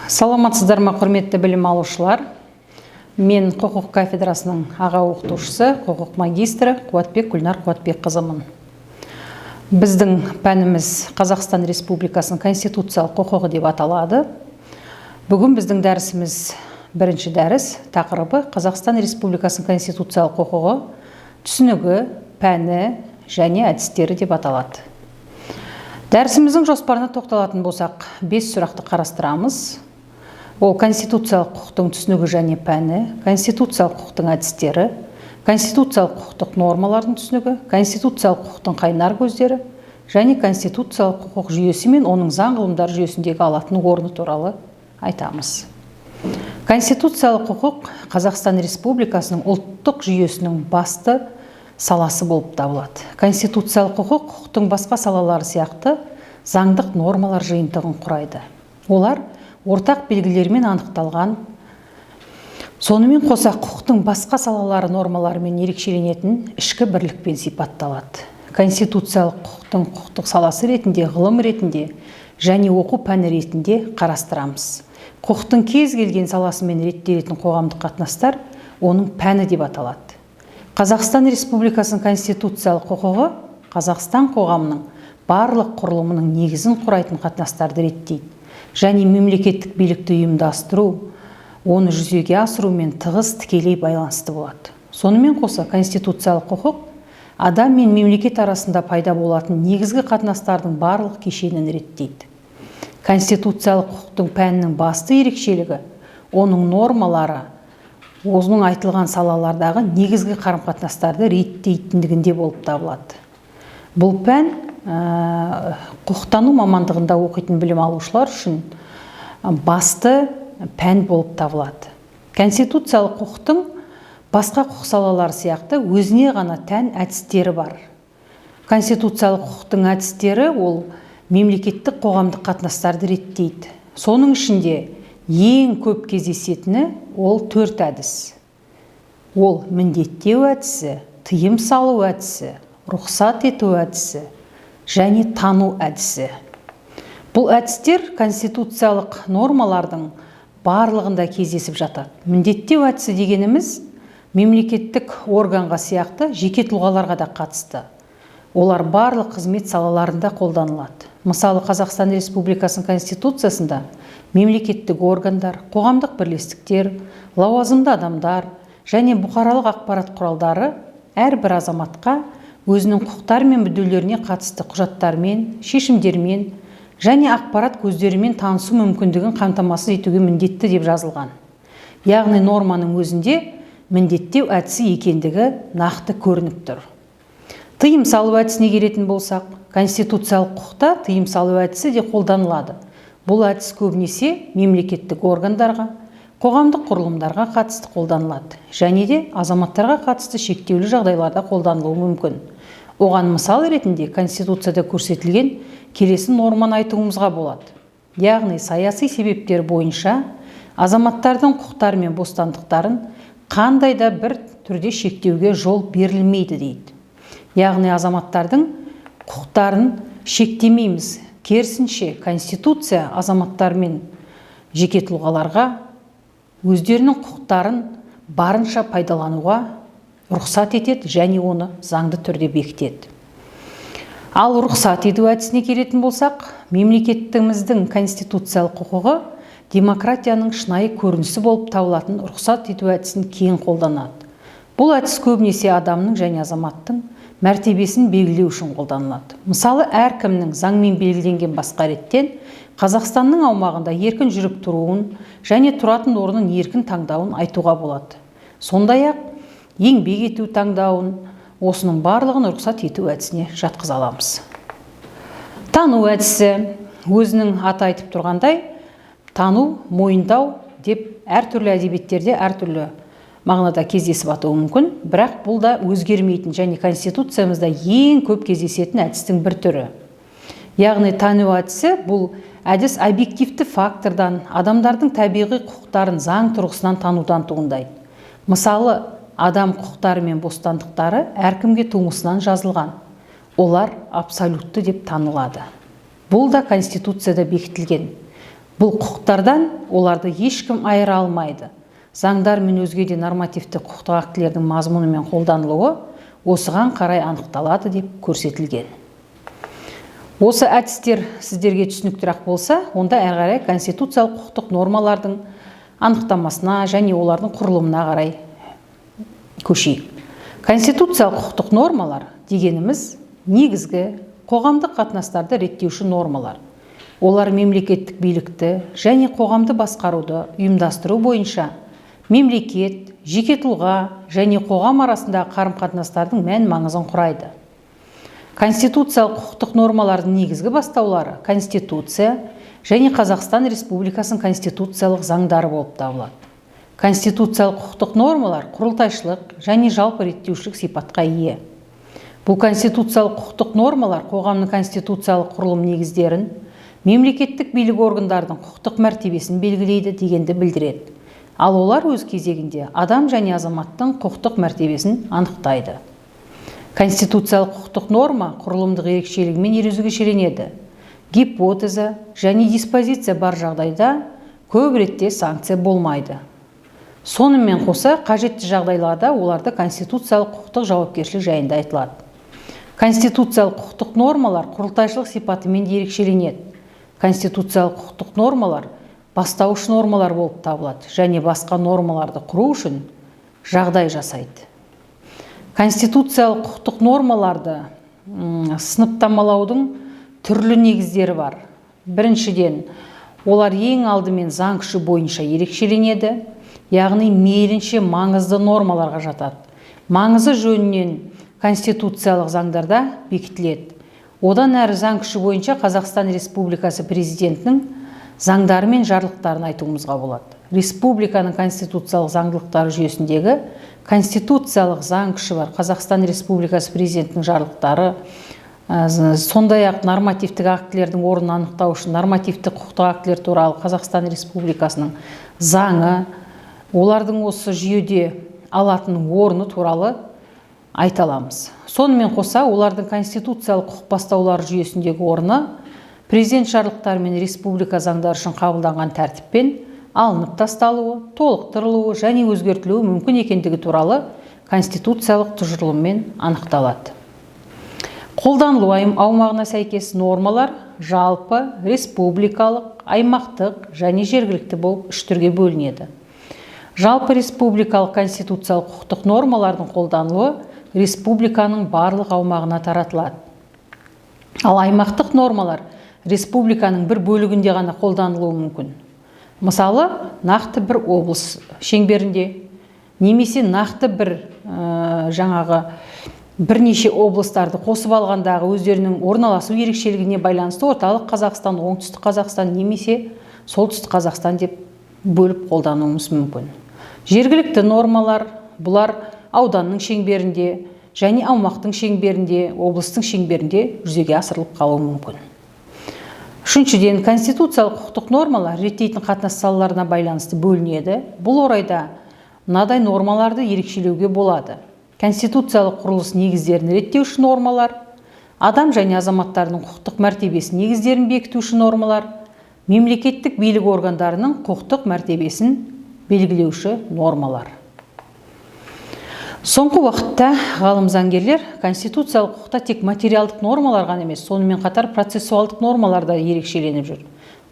Саламатсыздар ма, құрметті білім алушылар? Мен құқық кафедрасының аға оқытушысы, құқық магистрі Қуатбек Гүлнар Қуатбекқызымын. Біздің пәніміз Қазақстан Республикасының конституциялық құқығы деп аталады. Бүгін біздің дәрісіміз бірінші дәріс, тақырыбы Қазақстан Республикасының конституциялық құқығы, түсінігі, пәні және әдістері деп аталады. Дәрісіміздің жоспарына тоқталатын болсақ, 5 сұрақты қарастырамыз. Ол конституциялық құқықтың түсінігі және пәні, конституциялық құқықтың әдістері, конституциялық құқықтық нормалардың түсінігі, конституциялық құқықтың қайнар көздері және конституциялық құқық жүйесі мен оның заң ғылымдар жүйесіндегі алатын орны туралы айтамыз. Конституциялық құқық Қазақстан Республикасының ұлттық жүйесінің басты саласы болып табылады. Конституциялық құқық құқықтың басқа салалары сияқты заңдық нормалар жиынтығын құрайды. Олар ортақ белгілермен анықталған, сонымен қоса құқықтың басқа салалары нормаларымен ерекшеленетін ішкі бірлікпен сипатталады. Конституциялық құқықтың құқықтық саласы ретінде, ғылым ретінде және оқу пәні ретінде қарастырамыз. Құқықтың кез келген саласымен реттелетін қоғамдық қатынастар оның пәні деп аталады. Қазақстан Республикасының конституциялық құқығы Қазақстан қоғамының барлық құрылымының негізін құрайтын қатынастарды реттейді және мемлекеттік билікті ұйымдастыру, оны жүзеге асырумен тығыз тікелей байланысты болады. Сонымен қоса конституциялық құқық адам мен мемлекет арасында пайда болатын негізгі қатынастардың барлық кешенін реттейді. Конституциялық құқықтың пәнінің басты ерекшелігі оның нормалары өзінің айтылған салалардағы негізгі қарым-қатынастарды реттейтіндігінде болып табылады. Бұл пән құқықтану мамандығында оқитын білім алушылар үшін басты пән болып табылады. Конституциялық құқықтың басқа құқық салалары сияқты өзіне ғана тән әдістері бар. Конституциялық құқықтың әдістері ол мемлекеттік қоғамдық қатынастарды реттейді. Соның ішінде ең көп кездесетіні ол 4 әдіс. Ол міндеттеу әдісі, тыйым салу әдісі, рұқсат ету әдісі және тану әдісі. Бұл әдістер конституциялық нормалардың барлығында кездесіп жатады. Міндеттеу әдісі дегеніміз мемлекеттік органға сияқты жеке тұлғаларға да қатысты. Олар барлық қызмет салаларында қолданылады. Мысалы, Қазақстан Республикасының конституциясында мемлекеттік органдар, қоғамдық бірлестіктер, лауазымды адамдар және бұқаралық ақпарат құралдары әрбір азаматқа өзінің құқықтары мен мүдделеріне қатысты құжаттармен, шешімдермен және ақпарат көздерімен танысу мүмкіндігін қамтамасыз етуге міндетті деп жазылған. Яғни норманың өзінде міндеттеу әдісі екендігі нақты көрініп тұр. Тыйым салу әдісіне келетін болсақ, конституциялық құқықта тыйым салу әдісі де қолданылады. Бұл әдіс көбінесе мемлекеттік органдарға, қоғамдық құрылымдарға қатысты қолданылады және де азаматтарға қатысты шектеулі жағдайларда қолданылуы мүмкін. Оған мысал ретінде Конституцияда көрсетілген келесі норманы айтуымызға болады. Яғни саяси себептер бойынша азаматтардың құқықтары мен бостандықтарын қандай да бір түрде шектеуге жол берілмейді дейді. Яғни азаматтардың құқықтарын шектемейміз. Керісінше Конституция азаматтар мен жеке тұлғаларға өздерінің құқықтарын барынша пайдалануға рұқсат етеді және оны заңды түрде бекітеді. Ал рұқсат ету әдісіне келетін болсақ, мемлекеттігіміздің конституциялық құқығы демократияның шынайы көрінісі болып табылатын рұқсат ету әдісін кең қолданады. Бұл әдіс көбінесе адамның және азаматтың мәртебесін белгілеу үшін қолданылады. Мысалы, әркімнің заңмен белгіленген басқа реттен Қазақстанның аумағында еркін жүріп тұруын және тұратын орнын еркін таңдауын айтуға болады. Сондай-ақ еңбек ету таңдауын, осының барлығын рұқсат ету әдісіне жатқыза аламыз. Тану әдісі өзінің аты айтып тұрғандай, тану, мойындау деп әртүрлі әдебиеттерде әртүрлі мағынада кездесіп атауы мүмкін, бірақ бұл да өзгермейтін және конституциямызда ең көп кездесетін әдістің бір түрі. Яғни тану әдісі бұл әдіс объективті фактордан, адамдардың табиғи құқықтарын заң тұрғысынан танудан туындайды. Мысалы, адам құқықтары мен бостандықтары әркімге тумысынан жазылған. Олар абсолютті деп танылады. Бұл да конституцияда бекітілген. Бұл құқықтардан оларды ешкім айыра алмайды. Заңдар мен өзге де нормативті құқықтық актілердің мазмұны мен қолданылуы осыған қарай анықталады деп көрсетілген. Осы әдістер сіздерге түсініктірақ болса, онда әрі қарай конституциялық құқықтық нормалардың анықтамасына және олардың құрылымына қарай көшейік. Конституциялық құқықтық нормалар дегеніміз негізгі қоғамдық қатынастарды реттеуші нормалар. Олар мемлекеттік билікті және қоғамды басқаруды ұйымдастыру бойынша мемлекет, жеке тұлға және қоғам арасындағы қарым-қатынастардың мән маңызын құрайды. Конституциялық құқықтық нормалардың негізгі бастаулары Конституция және Қазақстан Республикасының конституциялық заңдары болып табылады. Конституциялық құқықтық нормалар құрылтайшылық және жалпы реттеушілік сипатқа ие. Бұл конституциялық құқықтық нормалар қоғамның конституциялық құрылым негіздерін, мемлекеттік билік органдардың құқықтық мәртебесін белгілейді дегенді білдіреді. Ал олар өз кезегінде адам және азаматтың құқықтық мәртебесін анықтайды. Конституциялық құқықтық норма құрылымдық ерекшелігімен ерекшеленеді. Гипотеза және диспозиция бар жағдайда көп ретте санкция болмайды. Сонымен қоса, қажетті жағдайларда оларды конституциялық құқықтық жауапкершілік жайында айтылады. Конституциялық құқықтық нормалар құрылтайшылық сипатымен ерекшеленеді. Конституциялық құқықтық нормалар бастауыш нормалар болып табылады және басқа нормаларды құру үшін жағдай жасайды. Конституциялық құқықтық нормаларды сыныптамалаудың түрлі негіздері бар. Біріншіден, олар ең алдымен заң күші бойынша ерекшеленеді, яғни мейлінше маңызды нормаларға жатады. Маңызы жөнінен конституциялық заңдарда бекітіледі. Одан әрі заң күші бойынша Қазақстан Республикасы президентінің заңдары мен жарлықтарын айтуымызға болады. Республиканың конституциялық заңдылықтары жүйесіндегі конституциялық заң күші бар Қазақстан Республикасы президентінің жарлықтары, сондай-ақ нормативтік актілердің орнын анықтау үшін нормативтік құқықтық актілер туралы Қазақстан Республикасының заңы, олардың осы жүйеде алатын орны туралы айта аламыз. Сонымен қоса, олардың конституциялық құқық бастаулар жүйесіндегі орны президент жарлықтары мен республика заңдары үшін қабылданған тәртіппен алынып тасталуы, толықтырылуы және өзгертілуі мүмкін екендігі туралы конституциялық тұжырыммен анықталады. Қолданылу аумағына сәйкес нормалар жалпы, республикалық, аймақтық және жергілікті болып үш түрге бөлінеді. Жалпы республикалық конституциялық құқықтық нормалардың қолданылуы республиканың барлық аумағына таратылады. Ал аймақтық нормалар республиканың бір бөлігінде ғана қолданылуы мүмкін. Мысалы, нақты бір облыс шеңберінде, немесе нақты бірнеше облыстарды қосып алғандағы өздерінің орналасу ерекшелігіне байланысты орталық Қазақстан, оңтүстік Қазақстан немесе солтүстік Қазақстан деп бөліп қолдануымыз мүмкін. Жергілікті нормалар бұлар ауданның шеңберінде және аумақтың шеңберінде, облыстың шеңберінде жүзеге асырылып қалуы мүмкін. Үшіншіден, конституциялық құқықтық нормалар реттейтін қатынас салаларына байланысты бөлінеді. Бұл орайда мынадай нормаларды ерекшелеуге болады. Конституциялық құрылыс негіздерін реттеуші нормалар, адам және азаматтардың құқықтық мәртебесі негіздерін бекітуші нормалар, мемлекеттік билік органдарының құқықтық мәртебесін белгілеуші нормалар. Соңғы уақытта ғалым заңгерлер конституциялық құқықта тек материалдық нормалар ғана емес, сонымен қатар процессуалдық нормалар да ерекшеленіп жүр.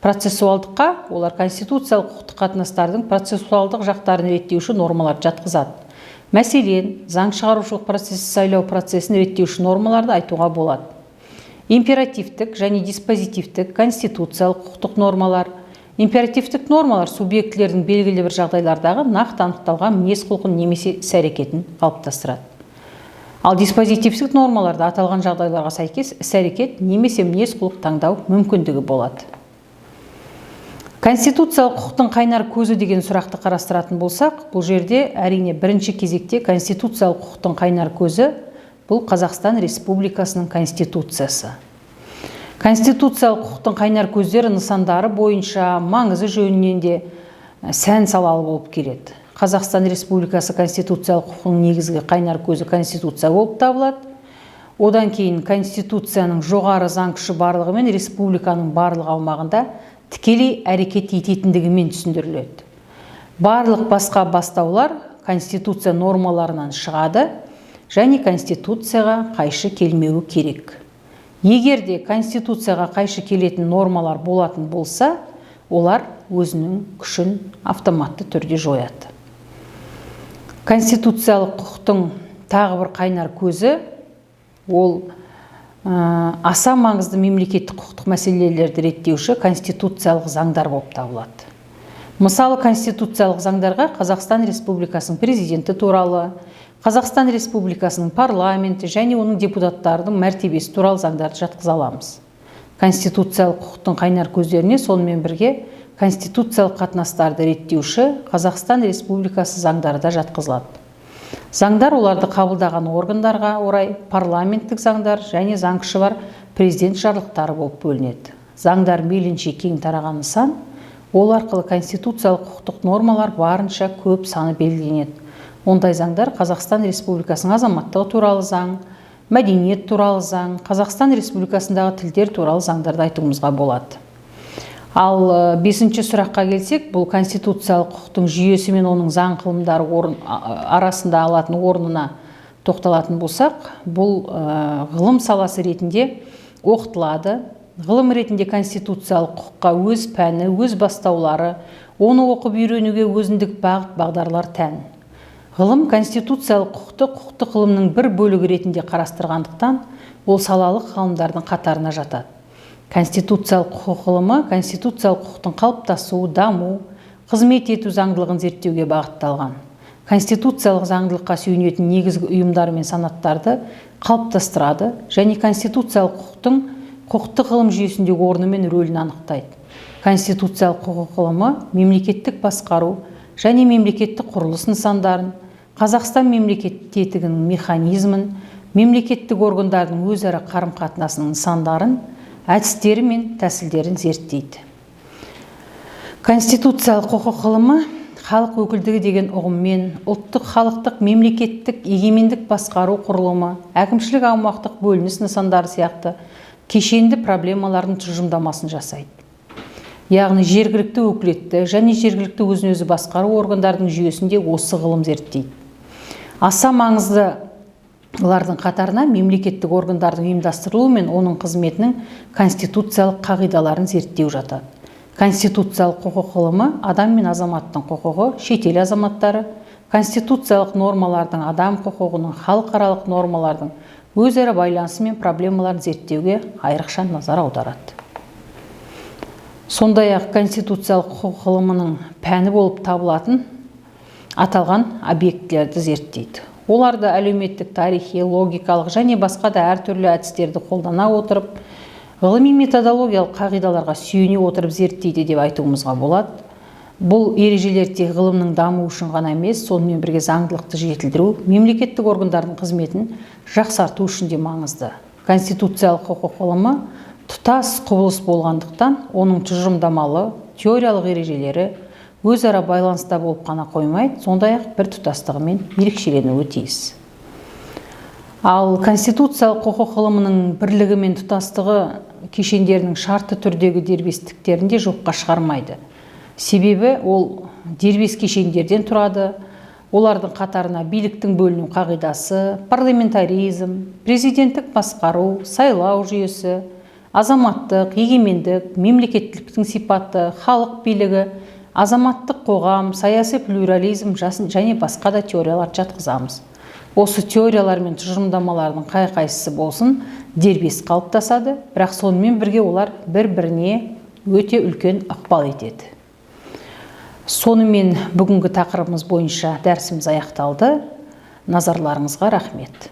Процессуалдыққа олар конституциялық құқықтық қатынастардың процессуалдық жақтарын реттеуші нормаларды жатқызады. Мәселен, заң шығарушылық процесі, сайлау процесін реттеуші нормаларды айтуға болады. Императивтік және диспозитивтік конституциялық құқықтық нормалар. Императивтік нормалар субъектілердің белгілі бір жағдайлардағы нақты анықталған мінез-құлқын немесе іс-әрекетін қалыптастырады. Ал диспозитивтік нормаларда аталған жағдайларға сәйкес іс-әрекет немесе мінез-құлық таңдау мүмкіндігі болады. Конституциялық құқықтың қайнар көзі деген сұрақты қарастыратын болсақ, бұл жерде әрине бірінші кезекте конституциялық құқықтың қайнар көзі бұл Қазақстан Республикасының конституциясы. Конституциялық құқықтың қайнар көздері нысандары бойынша маңызы жөнінен де сән салалы болып келеді. Қазақстан Республикасы конституциялық құқықтың негізгі қайнар көзі конституция болып табылады. Одан кейін конституцияның жоғары заң күші барлығымен республиканың барлық аумағында тікелей әрекет ететіндігімен түсіндіріледі. Барлық басқа бастаулар Конституция нормаларынан шығады және Конституцияға қайшы келмеуі керек. Егер де Конституцияға қайшы келетін нормалар болатын болса, олар өзінің күшін автоматты түрде жояды. Конституциялық құқықтың тағы бір қайнар көзі ол аса маңызды мемлекеттік құқықтық мәселелерді реттеуші конституциялық заңдар болып табылады. Мысалы, конституциялық заңдарға Қазақстан Республикасының президенті туралы, Қазақстан Республикасының парламенті және оның депутаттарының мәртебесі туралы заңдарды жатқыза аламыз. Конституциялық құқықтың қайнар көздеріне сонымен бірге конституциялық қатынастарды реттеуші Қазақстан Республикасы заңдары да жатқызылады. Заңдар оларды қабылдаған органдарға орай парламенттік заңдар және заң күші бар президент жарлықтары болып бөлінеді. Заңдар мейлінше кең тараған нысан, ол арқылы конституциялық құқықтық нормалар барынша көп саны белгіленеді. Ондай заңдар Қазақстан Республикасының азаматтығы туралы заң, мәдениет туралы заң, Қазақстан Республикасындағы тілдер туралы заңдарды айтуымызға болады. Ал 5-ші сұраққа келсек, бұл конституциялық құқықтың жүйесі мен оның заң қылымдары арасында алатын орнына тоқталатын болсақ, бұл ғылым саласы ретінде оқытылады. Ғылым ретінде конституциялық құқыққа өз пәні, өз бастаулары, оны оқып үйренуге өзіндік бағдарлар тән. Ғылым конституциялық құқықты құқықтық ғылымның бір бөлігі ретінде қарастырғандықтан, ол салалық ғылымдардың қатарына жатады. Конституциялық құқық ғылымы конституциялық құқықтың қалыптасуы, даму, қызмет ету заңдылығын зерттеуге бағытталған. Конституциялық заңдылыққа сүйенетін негізгі ұйымдар мен санаттарды қалыптастырады және конституциялық құқықтың құқықтық ғылым жүйесіндегі орны мен рөлін анықтайды. Конституциялық құқық ғылымы мемлекеттік басқару және мемлекеттік құрылыс нысандарын, Қазақстан мемлекеттілігінің механизмін, мемлекеттік органдардың өзара қарым-қатынасының нысандарын, әдістері мен тәсілдерін зерттейді. Конституциялық құқық ғылымы халық өкілдігі деген ұғыммен ұлттық, халықтық, мемлекеттік, егемендік басқару құрылымы, әкімшілік аумақтық бөлініс нысандары сияқты кешенді проблемалардың тұжырымдамасын жасайды. Яғни жергілікті өкілетті және жергілікті өзін-өзі басқару органдардың жүйесінде осы ғылым зерттейді. Аса маңызды олардың қатарына мемлекеттік органдардың ұйымдастырылуы мен оның қызметінің конституциялық қағидаларын зерттеу жатады. Конституциялық құқық ғылымы адам мен азаматтың құқығы, шетел азаматтары, конституциялық нормалардың адам құқығының, халықаралық нормалардың өзара байланысы мен проблемаларын зерттеуге айрықша назар аударады. Сондай-ақ конституциялық құқық ғылымының пәні болып табылатын аталған объектілерді зерттейді. Оларды әлеуметтік, тарихи, логикалық және басқа да әртүрлі әдістерді қолдана отырып, ғылыми методологиялық қағидаларға сүйене отырып зерттейді деп айтуымызға болады. Бұл ережелер тек ғылымның дамуы үшін ғана емес, сонымен бірге заңдылықты жетілдіру, мемлекеттік органдардың қызметін жақсарту үшін де маңызды. Конституциялық құқық ғылымы тұтас құбылыс болғандықтан, оның тұжырымдамалы, теориялық ережелері өзара байланыста болып қана қоймайды, сондай-ақ бір тұтастығымен ерекшеленуі тиіс. Ал конституциялық құқық ғылымының бірлігі мен тұтастығы кешендерінің шартты түрдегі дербестіктерін де жоққа шығармайды. Себебі ол дербес кешендерден тұрады. Олардың қатарына биліктің бөліну қағидасы, парламентаризм, президенттік басқару, сайлау жүйесі, азаматтық, егемендік, мемлекеттіліктің сипаты, халық билігі, азаматтық қоғам, саяси плюрализм және басқа да теориялар жатқызамыз. Осы теориялар мен тұжырымдамалардың қай-қайсысы болсын дербес қалыптасады, бірақ сонымен бірге олар бір-біріне өте үлкен ықпал етеді. Сонымен бүгінгі тақырыбымыз бойынша дәрісіміз аяқталды. Назарларыңызға рахмет.